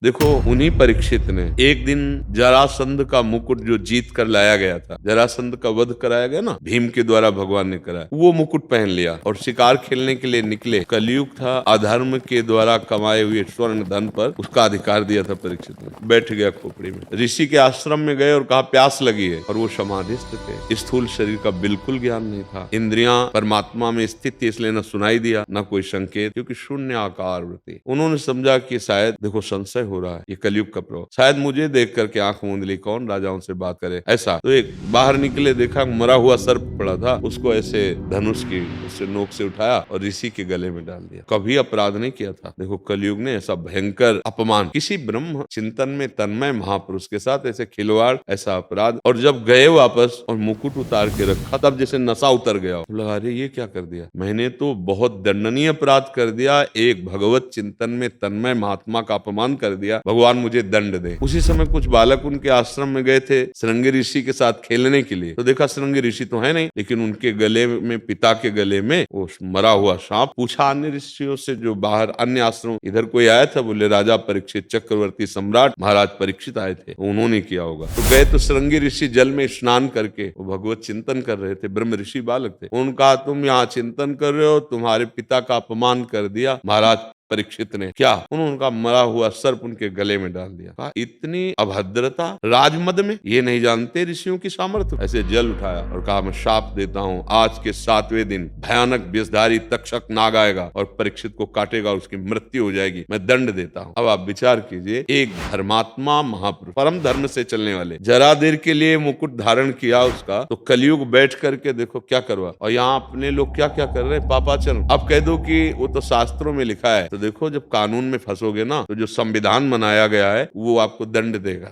देखो उन्हीं परीक्षित ने एक दिन जरासंध का मुकुट जो जीत कर लाया गया था, जरासंध का वध कराया गया ना भीम के द्वारा, भगवान ने कराया, वो मुकुट पहन लिया और शिकार खेलने के लिए निकले। कलयुग था, अधर्म के द्वारा कमाए हुए स्वर्ण धन पर उसका अधिकार दिया था परीक्षित ने। बैठ गया खोपड़ी में, ऋषि के आश्रम में गए और कहा प्यास लगी है, और वो समाधिस्थ थे। स्थूल शरीर का बिल्कुल ज्ञान नहीं था, इंद्रियां परमात्मा में स्थित थी, इसलिए न सुनाई दिया न कोई संकेत, क्योंकि शून्य आकार वृत्ति। उन्होंने समझा कि शायद देखो संशय हो रहा है, ये कलयुग का प्रभाव, शायद मुझे देख करके आंख मूंद ली, कौन राजाओं से बात करे ऐसा। तो एक बाहर निकले, देखा मरा हुआ सर्प पड़ा था, उसको ऐसे धनुष की उससे नोक से उठाया और ऋषि के गले में डाल दिया। कभी अपराध नहीं किया था। देखो कलयुग ने ऐसा भयंकर अपमान, किसी ब्रह्म चिंतन में तन्मय महापुरुष के साथ ऐसे खिलवाड़, ऐसा अपराध। और जब गए वापस और मुकुट उतार के रखा, तब जैसे नशा उतर गया, लगा अरे ये क्या कर दिया, मैंने तो बहुत दंडनीय अपराध कर दिया, एक भगवत चिंतन में तन्मय महात्मा का अपमान कर दिया, भगवान मुझे दंड दे। उसी समय कुछ बालक उनके आश्रम में गए थे श्रृंगी ऋषि के साथ खेलने के लिए, तो देखा श्रृंगी ऋषि तो है नहीं, लेकिन उनके गले में, पिता के गले में वो मरा हुआ सांप। पूछा अन्य ऋषियों से जो बाहर अन्य आश्रम, इधर कोई आया था? बोले राजा परीक्षित, चक्रवर्ती सम्राट महाराज परीक्षित आए थे, उन्होंने किया होगा। तो गए तो श्रृंगी ऋषि जल में स्नान करके वो भगवत चिंतन कर रहे थे, ब्रह्म ऋषि बालक थे। उनका तुम यहाँ चिंतन कर रहे हो, तुम्हारे पिता का अपमान कर दिया महाराज परीक्षित ने। क्या? उन्होंने उनका मरा हुआ सर्प उनके गले में डाल दिया। कहा इतनी अभद्रता राजमद में, ये नहीं जानते ऋषियों की सामर्थ्य। ऐसे जल उठाया और कहा मैं शाप देता हूँ, आज के 7वें दिन भयानक विषधारी तक्षक नाग आएगा और परीक्षित को काटेगा और उसकी मृत्यु हो जाएगी, मैं दंड देता हूँ। अब आप विचार कीजिए, एक धर्मात्मा महापुरुष, परम धर्म से चलने वाले, जरा देर के लिए मुकुट धारण किया उसका, तो कलयुग बैठ करके देखो क्या करवा। और यहाँ अपने लोग क्या क्या कर रहे हैं, पापाचरण। अब कह दो कि वो तो शास्त्रों में लिखा है, तो देखो जब कानून में फंसोगे ना, तो जो संविधान बनाया गया है वो आपको दंड देगा।